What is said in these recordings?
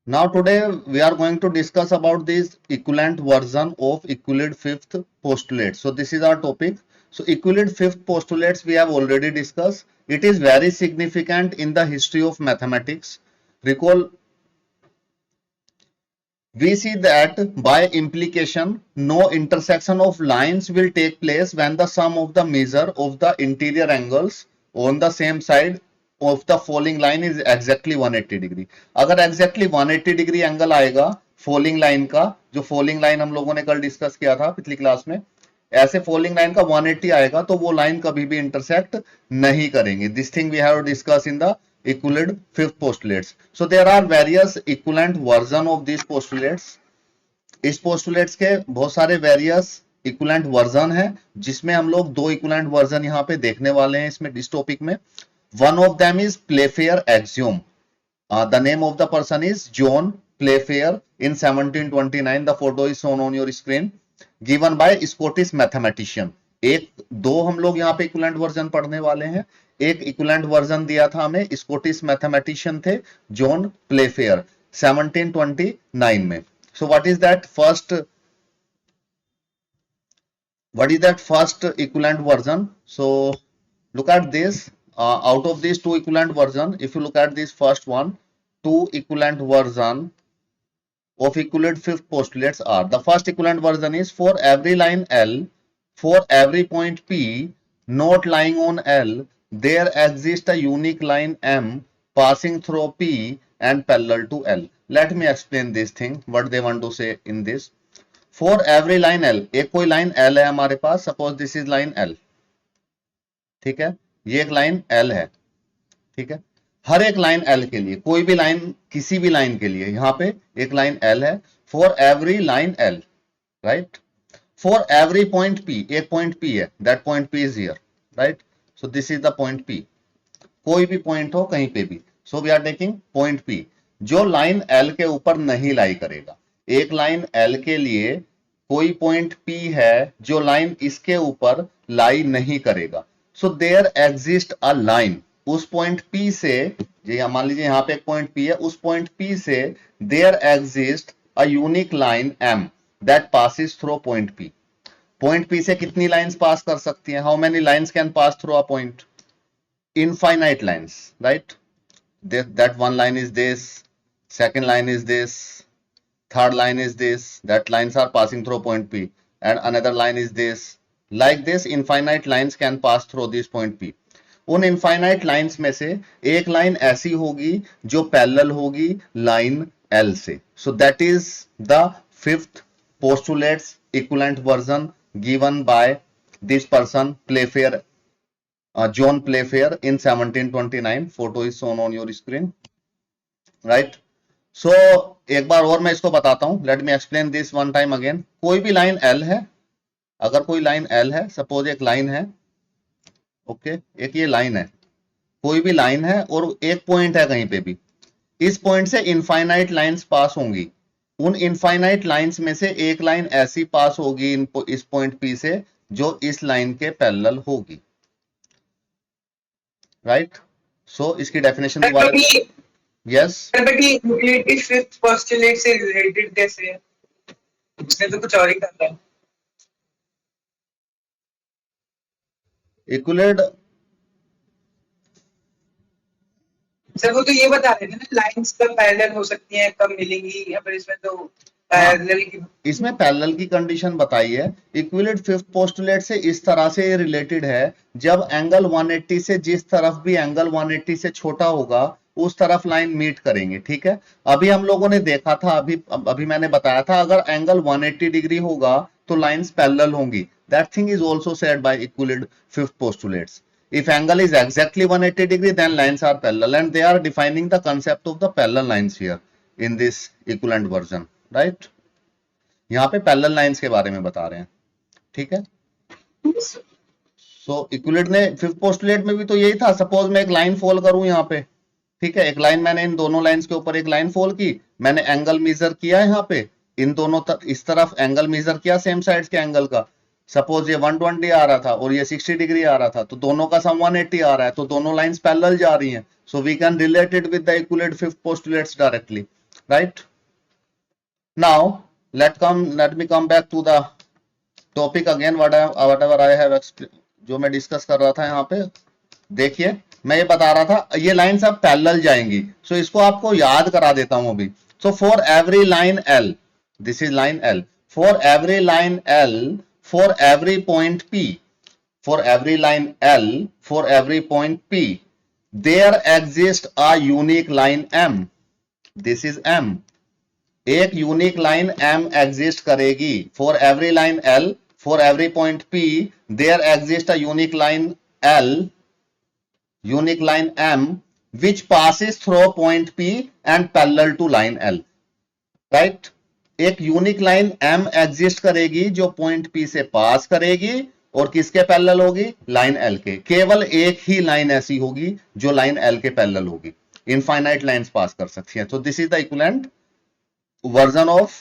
Now today we are going to discuss about this equivalent version of Euclid fifth postulate. So this is our topic. So Euclid fifth postulates we have already discussed. It is very significant in the history of mathematics. Recall, we see that by implication no intersection of lines will take place when the sum of the measure of the interior angles on the same side of the falling line is exactly 180 degree. अगर exactly 180 degree angle आएगा falling line का, जो falling line हम लोगों ने कल discuss किया था पिछली क्लास में, ऐसे फॉलिंग लाइन का 180 आएगा तो वो लाइन कभी भी इंटरसेक्ट नहीं करेंगे. This thing we have discuss in the Euclid fifth postulates. So there are various equivalent version of these postulates. इस postulates के बहुत सारे various equivalent version है, जिसमें हम लोग दो equivalent version यहाँ पे देखने वाले हैं इसमें इस टॉपिक में. One of them is Playfair axiom. The name of the person is John Playfair in 1729. The photo is shown on your screen. Given by Scottish mathematician. एक दो हम लोग यहाँ पे इक्विवेलेंट वर्जन पढ़ने वाले हैं. एक इक्विवेलेंट वर्जन दिया था हमें, स्कॉटिश मैथमेटिशियन थे जॉन प्लेफेयर 1729 में. So what is that first equivalent version? So look at this. Out of these two equivalent version, if you look at this first one, two equivalent version of Euclid fifth postulates are, the first equivalent version is for every line L, for every point P not lying on L, there exists a unique line M passing through P and parallel to L. Let me explain this thing, what they want to say in this. For every line L, एक कोई line L है हमारे पास, suppose this is line L, ठीक है, ये एक line L है, ठीक है. हर एक लाइन L के लिए, कोई भी लाइन किसी भी लाइन के लिए, यहां पे एक लाइन L है. For every line L, right. For every point P, एक पॉइंट P है, that point P is here, right. So this is the point P. कोई भी पॉइंट हो कहीं पे भी, so we are taking point P जो लाइन L के ऊपर नहीं लाई करेगा. एक लाइन L के लिए कोई पॉइंट P है जो लाइन इसके ऊपर लाई नहीं करेगा. So there exist a line, उस पॉइंट P से, मान लीजिए यहाँ पे एक पॉइंट P है, उस पॉइंट P से there exist a unique line M that passes through point P. Point P से कितनी लाइंस पास कर सकती हैं? How many lines can pass through a point? Infinite lines, right? That one line is this, second line is this, third line is this, that lines are passing through point P, and another line is this. Like this, infinite lines can pass through this point P. उन infinite lines में से एक line ऐसी होगी जो parallel होगी line L से. So that is the fifth postulates equivalent version given by this person Playfair, John Playfair in 1729. Photo is shown on your screen, right? So एक बार और मैं इसको बताता हूं. Let me explain this one time again. कोई भी line L है, अगर कोई लाइन L है, सपोज एक लाइन है, ओके, एक ये लाइन है, कोई भी लाइन है और एक पॉइंट है कहीं पे भी, इस पॉइंट से इनफाइनाइट लाइंस पास होंगी. उन इनफाइनाइट लाइंस में से एक लाइन ऐसी पास होगी इस पॉइंट P से जो इस लाइन के पैरेलल होगी, राइट. सो इसकी डेफिनेशन दोबारा. यस, यूक्लिड की फिफ्थ पोस्टुलेट से रिलेटेड कैसे है? उसने तो कुछ और ही कहा था. यूक्लिड सर वो तो ये बता रहे थे ना, लाइंस कब पैरेलल हो सकती हैं, कब मिलेंगी, या फिर इसमें तो पैरेलल की, इसमें पैरेलल की कंडीशन बताई है. इक्विलिड फिफ्थ पोस्टुलेट से इस तरह से रिलेटेड है, जब एंगल 180 से जिस तरफ भी एंगल 180 से छोटा होगा उस तरफ लाइन मीट करेंगे, ठीक है. अभी हम लोगों ने देखा था, अभी मैंने बताया था, अगर एंगल 180 डिग्री होगा तो लाइंस पैरेलल होंगी. That thing is also said by Euclid fifth postulates. If angle is exactly 180 degree, then lines are parallel, and they are defining the concept of the parallel lines here in this equivalent version, right? यहाँ पे parallel lines के बारे में बता रहे हैं, ठीक है. सो इक्विलिड ने फिफ्थ पोस्टुलेट में भी तो यही था. सपोज मैं एक लाइन फॉल करूं यहाँ पे, ठीक है, एक लाइन, मैंने इन दोनों लाइंस के ऊपर एक लाइन फॉल की, मैंने एंगल मेजर किया यहाँ पे, इन दोनों इस तरफ एंगल मेजर किया सेम साइड्स के एंगल का. सपोज ये 120 आ रहा था और ये 60 डिग्री आ रहा था, तो दोनों का सम 180 आ रहा है, तो दोनों लाइंस पैरेलल जा रही हैं. So we can relate it with the Euclid fifth postulates directly. right? Now let me come back to the topic again, whatever I have जो मैं डिस्कस कर रहा था यहाँ पे। देखिए मैं ये बता रहा था ये लाइन सब पैरेलल जाएंगी, सो इसको आपको याद करा देता हूं अभी। So for every line L, this is line L, for every line L, for every point P, for every line L, for every point P, there exists a unique line M. This is M. एक unique line M exist करेगी। For every line L, for every point P, there exists a unique line L, unique line M, which passes through point P and parallel to line L. Right? एक unique line M exist करेगी जो point P से पास करेगी और किसके parallel होगी? Line L के। केवल एक ही लाइन ऐसी होगी जो लाइन L के पैरेलल होगी। इनफाइनाइट लाइंस पास कर सकती हैं। तो this is the equivalent version of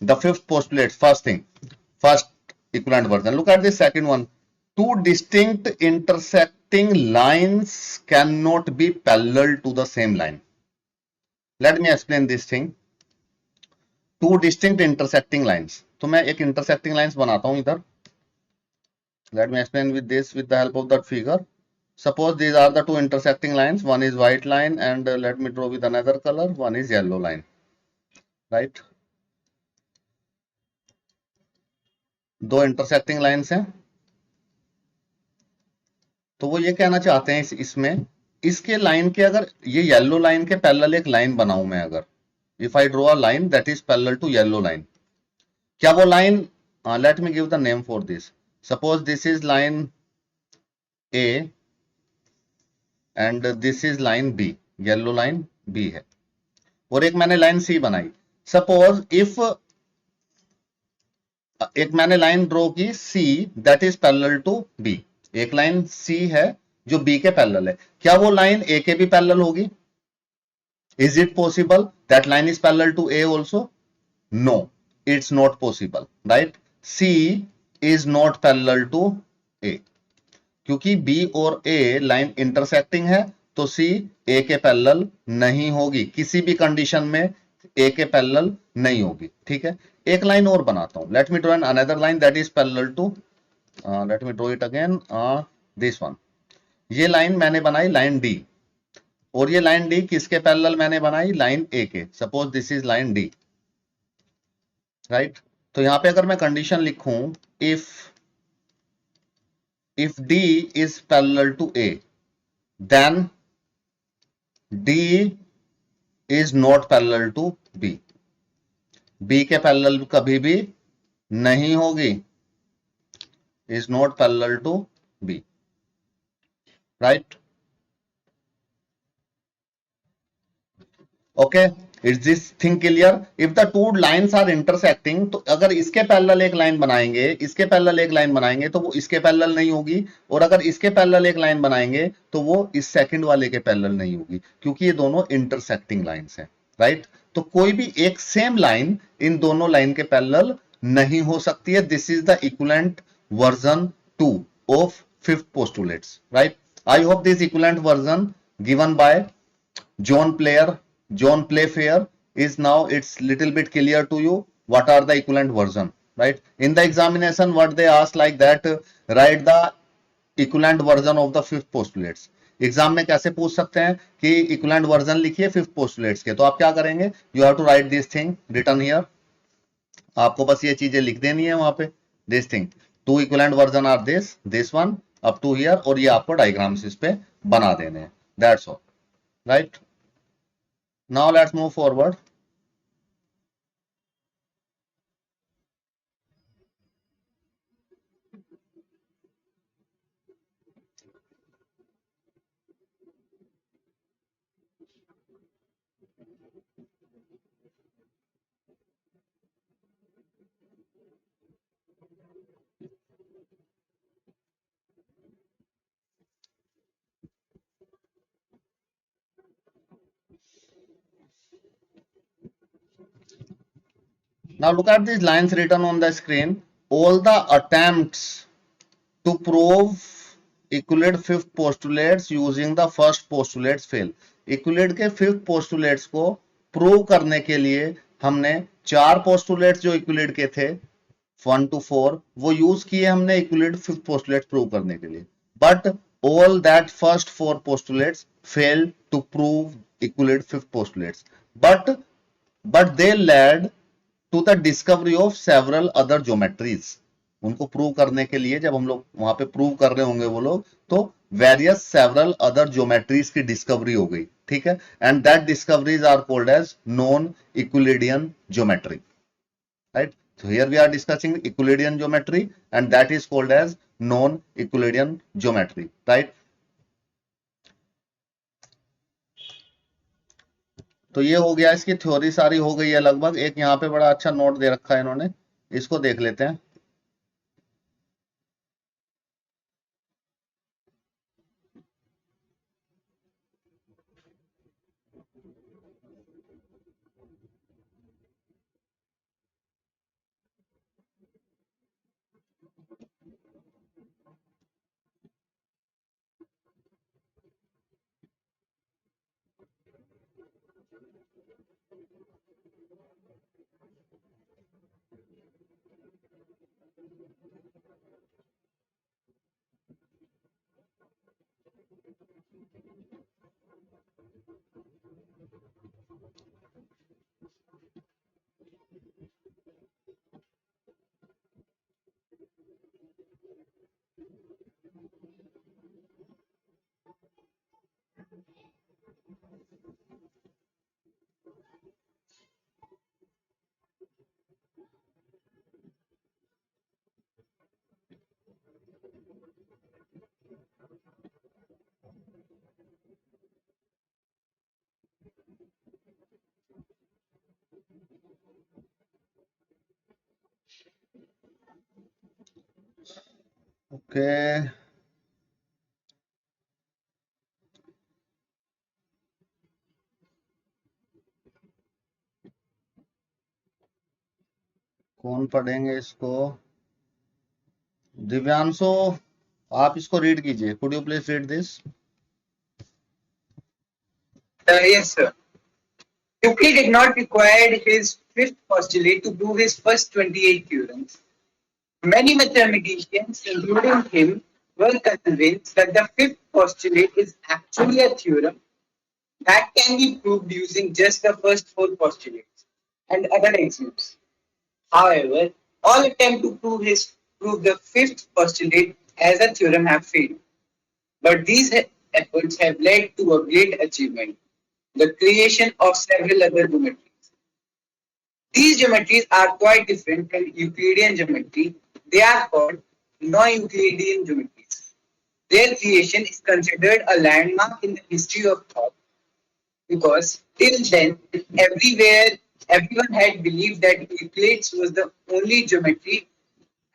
the fifth postulate. First thing, first equivalent version. Look at this second one. Two distinct intersecting lines can not be parallel to the same line. Let me explain this thing. Two distinct intersecting lines, तो मैं एक intersecting lines बनाता हूं इधर। Let me explain with this with the help of that figure. Suppose these are the two intersecting lines. One is white line and let me draw with another color. One is yellow line. Right? दो intersecting lines हैं। तो वो ये कहना चाहते हैं इसमें इसके लाइन के, अगर ये येलो लाइन के पैरेलल एक लाइन बनाऊं मैं, अगर if I draw a line that is parallel to yellow line, क्या वो line, let me give the name for this. Suppose this is line A and this is line B, yellow line B है, और एक मैंने line C बनाई। Suppose if एक मैंने line draw की C that is parallel to B, एक line C है जो B के पैरेलल है, क्या वो लाइन A के भी पैरेलल होगी? Is it possible that line is parallel to A also? No, it's not possible, right? C is not parallel to A, क्योंकि B और A लाइन इंटरसेक्टिंग है, तो C A के पैरेलल नहीं होगी, किसी भी कंडीशन में A के पैरेलल नहीं होगी। ठीक है, एक लाइन और बनाता हूं। Let me draw an another line that is parallel to, let me draw it again, this one. ये लाइन मैंने बनाई लाइन D, और ये लाइन D किसके पैरेलल मैंने बनाई? लाइन A के। Suppose this is line D, right? तो यहां पे अगर मैं कंडीशन लिखूं, if D is parallel to A, then D is not parallel to B. B के पैरेलल कभी भी नहीं होगी, is not parallel to B, right? Okay, is this thing clear? If the two lines are intersecting, तो अगर इसके parallel एक line बनाएंगे, इसके पैरेलल एक लाइन बनाएंगे, तो वो इसके पैरेलल नहीं होगी, और अगर इसके पैरेलल एक लाइन बनाएंगे तो वो इस सेकंड वाले के पैरेलल नहीं होगी, क्योंकि ये दोनों इंटरसेक्टिंग लाइंस हैं, राइट? तो कोई भी एक सेम लाइन इन दोनों लाइन के पैरेलल नहीं हो सकती है। This is the equivalent version 2 of fifth postulates, right? I hope this equivalent version given by John Playfair is now it's little bit clear to you what are the equivalent version, right? In the examination what they ask like that, write the equivalent version of the fifth postulates. Exam में कैसे पूछ सकते हैं कि equivalent version लिखिए fifth postulates के, तो आप क्या करेंगे? You have to write this thing written here. आपको बस ये चीजें लिख देनी है वहां पे, this thing, two equivalent version are this one up to here, और ये आपको डायग्राम्स इस पे बना देने हैं, that's all, right? Now let's move forward. Now look at these lines written on the screen. All the attempts to prove Euclid fifth postulates using the first postulates fail. Euclid के fifth postulates को prove करने के लिए हमने 4 postulates जो Euclid के थे 1 to 4 वो यूज किए हमने यूक्लिड फिफ्थ पोस्टुलेट प्रूव करने के लिए, but all that first 4 postulates failed to prove Euclid fifth postulates, but they led to the discovery of several other geometries. उनको प्रूव करने के लिए जब हम लोग वहां पे प्रूव कर रहे होंगे वो लोग, तो वेरियस सेवरल अदर ज्योमेट्रीज की डिस्कवरी हो गई, ठीक है, and that discoveries are called as non Euclidean geometry, right? So here we are discussing Euclidean geometry and that is called as non-Euclidean geometry, right? तो ये हो गया, इसकी थ्योरी सारी हो गई है लगभग। एक यहाँ पे बड़ा अच्छा नोट दे रखा है इन्होंने, इसको देख लेते हैं। ओके, कौन पढ़ेंगे इसको? दिव्यांशु, आप इसको रीड कीजिए। Could you please read this? Yes, sir. Euclid did not require his fifth postulate to prove his first 28 theorems. Many mathematicians, including him, were convinced that the fifth postulate is actually a theorem that can be proved using just the first 4 postulates and other axioms. However, all attempts to prove the fifth postulate as a theorem have failed. But these efforts have led to a great achievement, the creation of several other geometries. These geometries are quite different from Euclidean geometry. They are called non-Euclidean geometries. Their creation is considered a landmark in the history of thought because till then, everyone had believed that Euclid's was the only geometry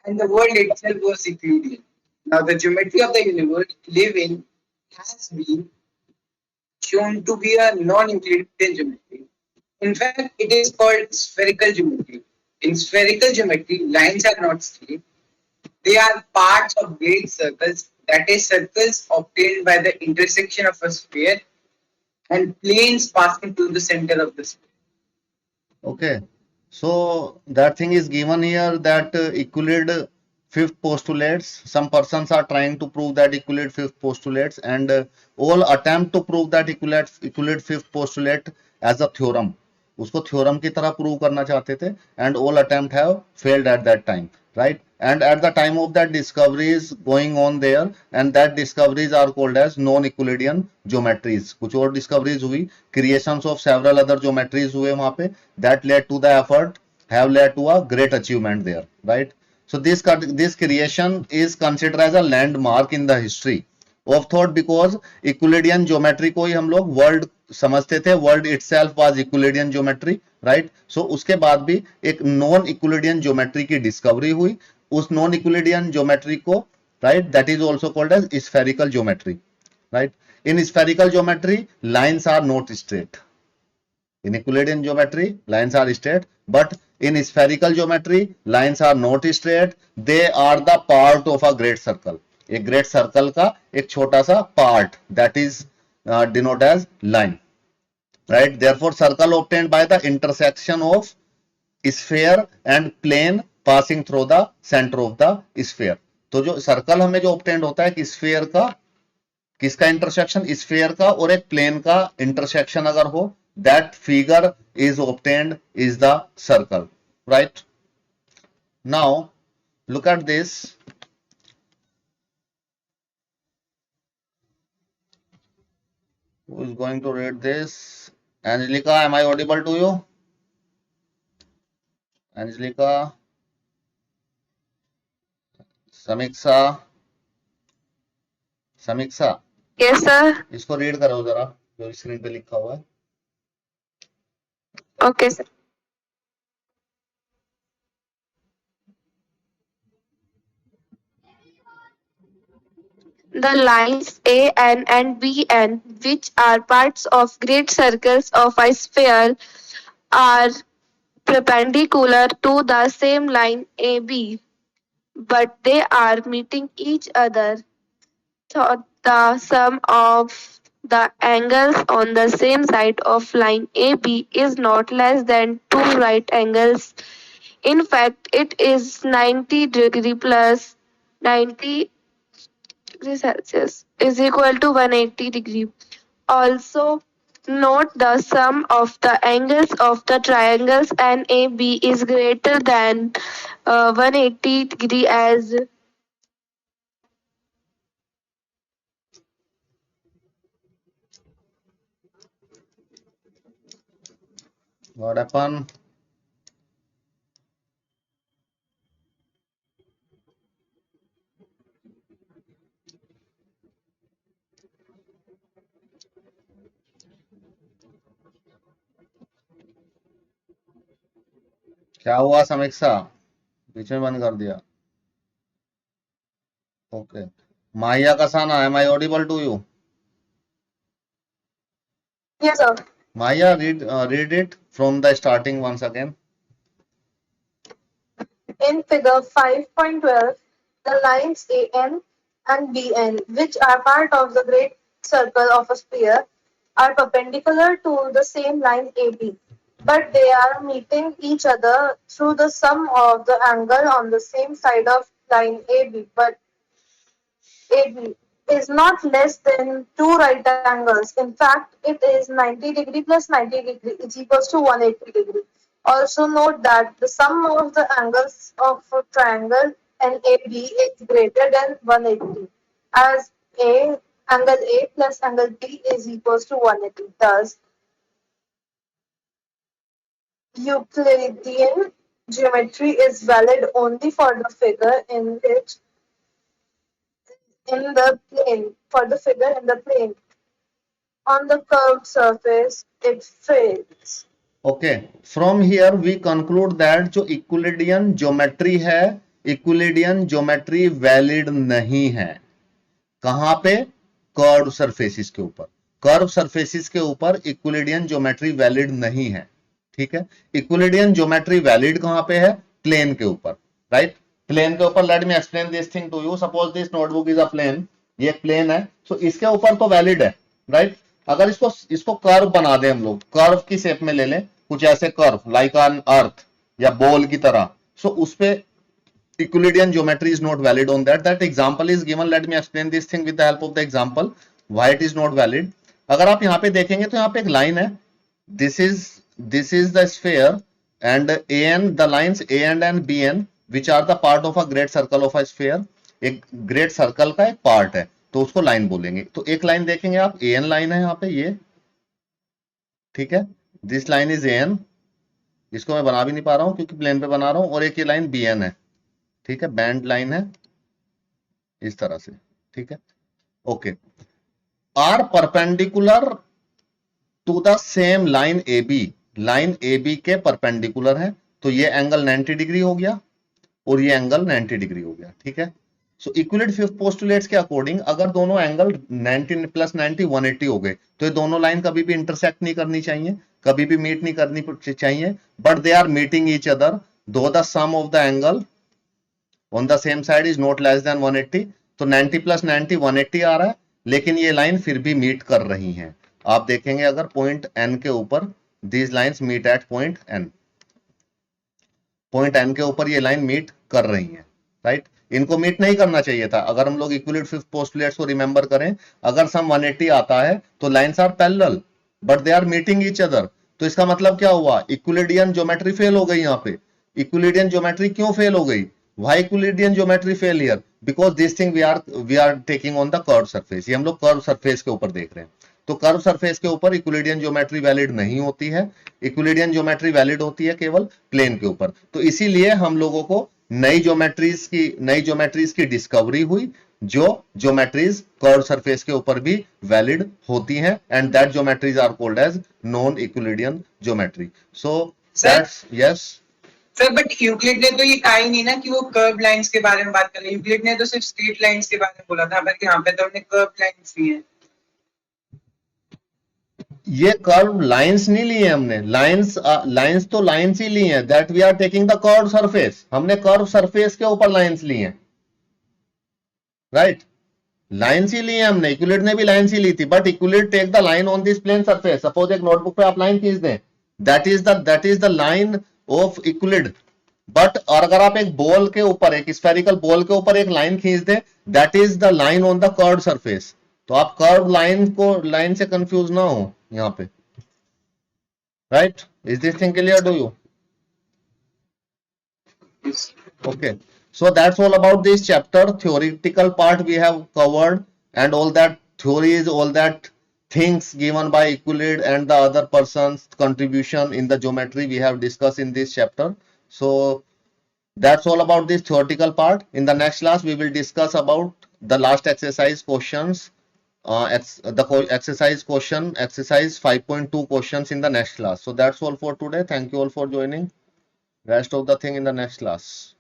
and the world itself was Euclidean. Now, the geometry of the universe we live in has been shown to be a non-Euclidean geometry. In fact, it is called spherical geometry. In spherical geometry, lines are not straight. They are parts of great circles, that is, circles obtained by the intersection of a sphere and planes passing through the center of the sphere. Okay, so that thing is given here that Euclid fifth postulates. Some persons are trying to prove that Euclid fifth postulates, and all attempt to prove that Euclid fifth postulate as a theorem. उसको theorem की तरह prove करना चाहते थे, and all attempt have failed at that time, right? And at the time of that discoveries going on there, and that discoveries are called as non-Euclidean geometries. कुछ और discoveries हुई, creations of several other geometries हुए वहां पे, that led to the effort, have led to a great achievement there, right? So this creation is considered as a landmark in the history of thought because Euclidean geometry को ही हम लोग world समझते थे, world itself was Euclidean geometry, right? So उसके बाद भी एक non Euclidean geometry की डिस्कवरी हुई, उस नॉन यूक्लिडियन ज्योमेट्री को, right, that is also called as spherical geometry, right? In spherical geometry lines are not straight. In Euclidean geometry, lines are straight, but in spherical geometry, lines are not straight. They are the part of a great circle. एक great circle का एक छोटा सा part, that is denoted as line. right? Therefore circle obtained by the intersection of sphere and plane passing through the center of the sphere. तो जो circle हमें जो obtained होता है कि स्फीयर का किसका इंटरसेक्शन, स्फीयर का और एक प्लेन का इंटरसेक्शन अगर हो, that figure is obtained is the circle, right? Now look at this. Who is going to read this? Angelica, am I audible to you? Angelica, समीक्षा, समीक्षा, यस सर। इसको read करो जरा जो स्क्रीन पे लिखा हुआ है। Okay sir. The lines AN and BN, which are parts of great circles of a sphere, are perpendicular to the same line AB, but they are meeting each other. So the sum of the angles on the same side of line AB is not less than 2 right angles. In fact, it is 90 degree plus 90 degree Celsius is equal to 180 degree. Also, note the sum of the angles of the triangles NAB is greater than 180 degree as What happened? क्या हुआ समीक्षा, बीच में बंद कर दिया? Okay, माहिया Kasana, am I audible to you? yes sir. Maya, read it from the starting once again. In figure 5.12, the lines AN and BN, which are part of the great circle of a sphere, are perpendicular to the same line AB, but they are meeting each other through the sum of the angle on the same side of line AB, but AB is not less than 2 right angles. In fact, it is 90 degree plus 90 degree is equals to 180 degree. Also note that the sum of the angles of a triangle NAB is greater than 180, as angle A plus angle B is equals to 180. Thus, Euclidean geometry is valid only for the figure in which in the plane, for the figure in the plane. On the curved surface, it fails. Okay, from here we conclude that जो Euclidean geometry है, Euclidean geometry valid नहीं है। कहां पे? Curve surfaces के ऊपर। Curve surfaces के ऊपर Euclidean ज्योमेट्री वैलिड नहीं है, ठीक है। Euclidean ज्योमेट्री वैलिड कहां पे है? प्लेन के ऊपर, राइट? प्लेन के ऊपर। Let me explain this thing to you. Suppose this notebook is a plane, ये एक प्लेन है, सो इसके ऊपर तो वैलिड है, राइट? अगर इसको कर्व बना दे, हम लोग कर्व की शेप में ले लें, कुछ ऐसे कर्व लाइक एन अर्थ या बॉल की तरह, सो उस पे Euclidean geometry is not valid on that. That example is given. Let me explain this thing with the help of the example why it is not valid. अगर आप यहाँ पे देखेंगे तो यहाँ पे एक लाइन है, this is the sphere and AN, the lines AN and BN which are the part of a great circle of a sphere, एक ग्रेट सर्कल का एक पार्ट है, तो उसको लाइन बोलेंगे। तो एक लाइन देखेंगे आप, AN लाइन है यहाँ पे, ये ठीक है, दिस लाइन इज AN, इसको मैं बना भी नहीं पा रहा हूं क्योंकि प्लेन पे बना रहा हूं, और एक ये लाइन BN है, ठीक है, बैंड लाइन है इस तरह से, ठीक है, okay. Are perpendicular to the same line AB, line AB के परपेंडिकुलर है, तो ये एंगल 90 डिग्री हो गया और ये एंगल 90 डिग्री हो गया, ठीक है। सो यूक्लिड फिफ्थ पोस्टुलेट्स के अकॉर्डिंग अगर दोनों एंगल 90 प्लस 90 180 हो गए तो ये दोनों लाइन कभी भी इंटरसेक्ट नहीं करनी चाहिए, कभी भी मीट नहीं करनी चाहिए, but they are meeting each other though the sum of the angle on the same side is not less than 180। तो 90 प्लस 90 180 आ रहा है, लेकिन ये लाइन फिर भी मीट कर रही हैं, आप देखेंगे अगर पॉइंट एन के ऊपर these lines meet at point N, point N के ऊपर ये लाइन मीट कर रही है, राइट। इनको मीट नहीं करना चाहिए था। अगर हम लोग इक्विलिड फिफ्थ पोस्टुलेट्स को रिमेंबर करें, अगर सम 180 आता है तो lines are parallel but they are meeting each other, तो इसका मतलब क्या हुआ, इक्विलिडियन ज्योमेट्री फेल हो गई यहाँ पे। इक्विलिडियन ज्योमेट्री क्यों फेल हो गई, why Euclidean geometry fail here, because this thing we are taking on the curve surface, ये हम लोग कर्व सरफेस के ऊपर देख रहे हैं। तो कर्व सरफेस के ऊपर इक्विलिडियन ज्योमेट्री वैलिड नहीं होती है, इक्विलिडियन ज्योमेट्री वैलिड होती है केवल प्लेन के ऊपर। तो इसीलिए हम लोगों को नई ज्योमेट्रीज की डिस्कवरी हुई, जो ज्योमेट्रीज कर्व सरफेस के ऊपर भी वैलिड होती हैं, and that geometries are called as non Euclidean geometry. So that's yes sir, but Euclid ने तो ये कहा ही नहीं ना कि वो कर्व लाइंस के बारे में बात कर रहे हैं। यूक्लिड ने तो सिर्फ स्ट्रेट लाइंस के बारे में बोला था, बल्कि यहाँ पे तो हमने कर्व लाइंस ली है। ये कर्व लाइंस नहीं लिए हमने, लाइंस तो लाइंस ही ली हैं, that we are taking the curve surface, हमने कर्व सरफेस के ऊपर लाइंस ली हैं, राइट। लाइंस ही ली है हमने, इक्विलिड ने भी लाइंस ही ली थी, but Euclid take the line on this plane surface. Suppose एक नोटबुक पे आप लाइन खींच दें, that is the line of Euclid. But और अगर आप एक बॉल के ऊपर, एक स्फेरिकल बॉल के ऊपर एक लाइन खींच दें, that is the line on the curve surface. तो आप कर्व लाइन से कंफ्यूज ना हो यहाँ पे, right. Is this thing clear to you? Okay, so that's all about this chapter. Theoretical part we have covered, and all that theories, all that things given by Euclid and the other person's contribution in the geometry we have discussed in this chapter. So that's all about this theoretical part. In the next class we will discuss about the last exercise questions, exercise 5.2 questions in the next class. So that's all for today. Thank you all for joining. Rest of the thing in the next class.